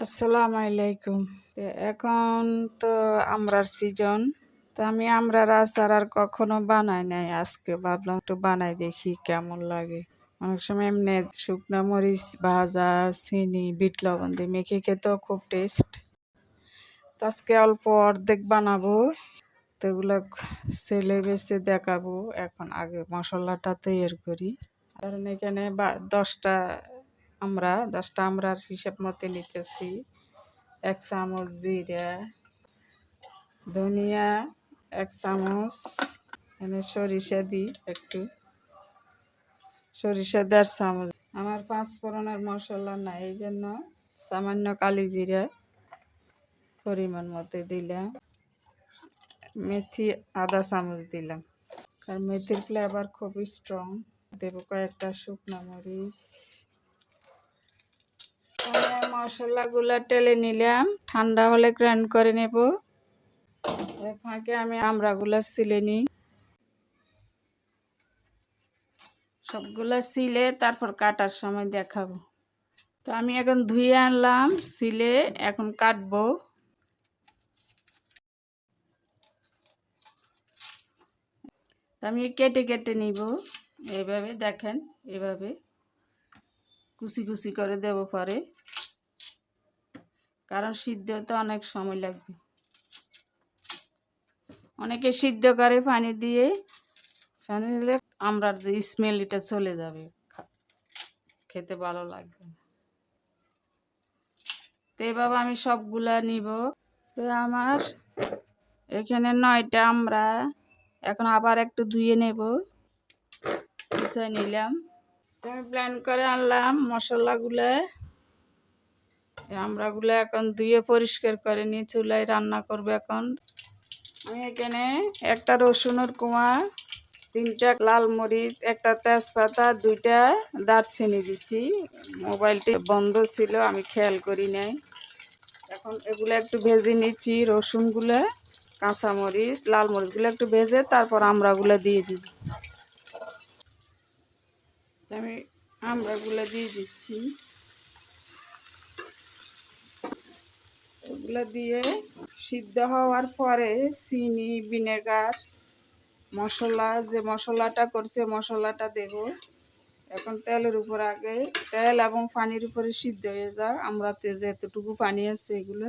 আসসালামু আলাইকুম। এখন তো আমড়ার সিজন। তো আমি আমড়ার আচার আর কখনো বানাই নাই। আজকে ভাবলাম একটু বানাই দেখি কেমন লাগে। অনেক সময় এমনি শুকনো মরিচ ভাজা, চিনি, বিট লবণ দিয়ে মেখে খেতেও খুব টেস্ট। তো আজকে অল্প অর্ধেক বানাবো। তো এগুলো সেলে বেছে দেখাবো। এখন আগে মশলাটা তৈরি করি। কারণ এখানে 10টা আমড়ার হিসাব মতো নিতেছি। 1 চামচ জিরা, ধনিয়া 1 চামচ, এখানে সরিষা দিই একটু, সরিষা 1.5 চামচ। আমার 5 ফোড়নের মশলা নাই, এই জন্য সামান্য কালি জিরা পরিমাণ মতো দিলাম। মেথি 1/2 চামচ দিলাম, কারণ মেথির ফ্লেভার খুব স্ট্রং। দেব কয়েকটা শুকনো মরিচ। মশলাগুলো টেলে নিলাম, ঠান্ডা হলে গ্রাইন্ড করে নেব। এর ফাঁকে আমি আমড়াগুলো ছিলে নিই। সবগুলো ছিলে তারপর কাটার সময় দেখাবো। তো আমি এখন ধুয়ে আনলাম, ছিলে এখন কাটবো। আমি কেটে কেটে নিব, এইভাবে দেখেন, এভাবে কুচি কুচি করে দেব পরে, কারণ সিদ্ধ হতে অনেক সময় লাগবে। অনেকে সিদ্ধ করে পানি দিয়ে, পানি দিলে আমড়ার যে স্মেল এটা চলে যাবে, খেতে ভালো লাগবে। তো এভাবে আমি সবগুলা নিব। তো আমার এখানে 9টা আমড়া, এখন আবার একটু ধুয়ে নেব, মুছে নিলাম। আমি ব্লেন্ড করে আনলাম মশলাগুলো। আমড়াগুলো এখন ধুয়ে পরিষ্কার করে নিয়ে চুলায় রান্না করব। এখন আমি এখানে একটা রসুনের কোয়া, 3টা লাল মরিচ, একটা তেজপাতা, 2টা দারচিনি দিছি। মোবাইলটি বন্ধ ছিল, আমি খেয়াল করি নাই। এখন এগুলো একটু ভেজে নিচ্ছি, রসুনগুলো, কাঁচামরিচ, লাল মরিচগুলো একটু ভেজে তারপর আমড়াগুলো দিয়ে দিই। আমি আমড়াগুলো দিয়ে দিচ্ছি। এগুলো দিয়ে সিদ্ধ হওয়ার পরে চিনি, ভিনেগার, যে মশলাটা করছে মশলাটা দেব। এখন তেলের উপর আগে তেল এবং পানির উপরে সিদ্ধ হয়ে যাক। আমড়াতে যেতটুকু পানি আছে এগুলো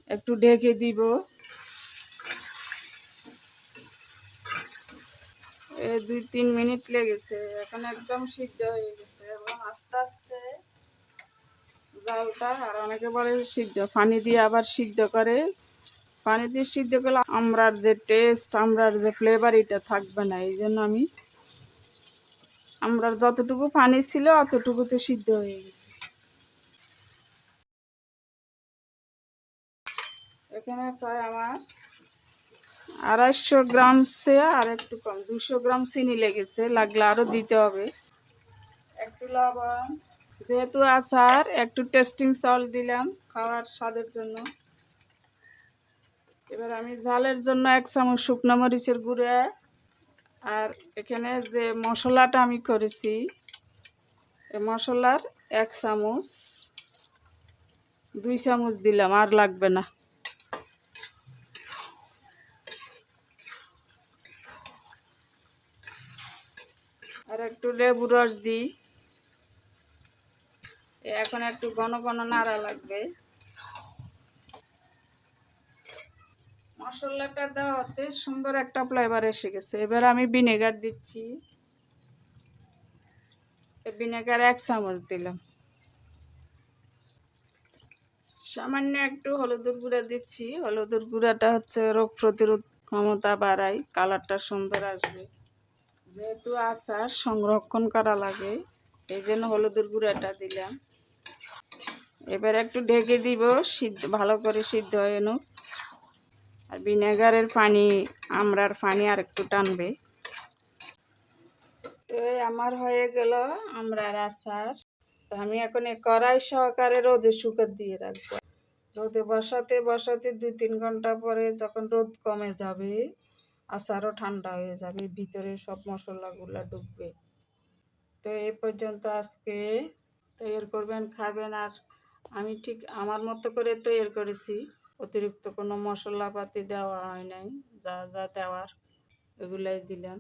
একটু ঢেকে দিব। 2-3 মিনিট লেগেছে, এখন একদম সিদ্ধ হয়ে গেছে। এবং আস্তে আস্তে জালটা, আর অনেকে বলে সিদ্ধ পানি দিয়ে আবার সিদ্ধ করে। পানি দিয়ে সিদ্ধ করলে আমড়ার যে টেস্ট, আমড়ার যে ফ্লেভার, এটা থাকবে না। এই জন্য আমি আমড়ার যতটুকু পানি ছিল অতটুকুতে সিদ্ধ হয়ে গেছে। এখানে প্রায় আমার 250 গ্রাম সে আর একটু কম, 200 গ্রাম চিনি লেগেছে, লাগলে আরও দিতে হবে। একটু লবণ, যেহেতু আচার একটু টেস্টিং সল্ট দিলাম খাওয়ার স্বাদের জন্য। এবার আমি ঝালের জন্য 1 চামচ শুকনো মরিচের গুঁড়া, আর এখানে যে মশলাটা আমি করেছি এই মশলার 1 চামচ, 2 চামচ দিলাম, আর লাগবে না। আর একটু লেবু রস দিই। এখন একটু ঘন ঘন নাড়া লাগবে। মশলাটা দেওয়াতে সুন্দর একটা ফ্লেভার এসে গেছে। এবার আমি ভিনেগার দিচ্ছি। ভিনেগার 1 চামচ দিলাম। সামান্য একটু হলুদের গুঁড়া দিচ্ছি। হলুদের গুঁড়াটা হচ্ছে রোগ প্রতিরোধ ক্ষমতা বাড়ায়, কালারটা সুন্দর আসবে। যেহেতু আচার সংরক্ষণ করা লাগে, এই জন্য হলুদের গুঁড়াটা দিলাম। এবার একটু ঢেকে দিব, ভালো করে সিদ্ধ হয়ে নুক। আর ভিনেগারের পানি, আমড়ার পানি আর একটু টানবে। তো আমার হয়ে গেল আমড়ার আচার। তো আমি এখন কড়াই সহকারে রোদে শুকাতে দিয়ে রাখবো। রোদে বসাতে বসাতে 2-3 ঘন্টা পরে যখন রোদ কমে যাবে, আচারও ঠান্ডা হয়ে যাবে, ভিতরে সব মশলাগুলো ঢুকবে। তো এই পর্যন্ত আজকে তৈরি করবেন, খাবেন। আর আমি ঠিক আমার মতো করে তৈরি করেছি, অতিরিক্ত কোনো মশলাপাতি দেওয়া হয় নাই, যা যা দেওয়ার এগুলাই দিলাম।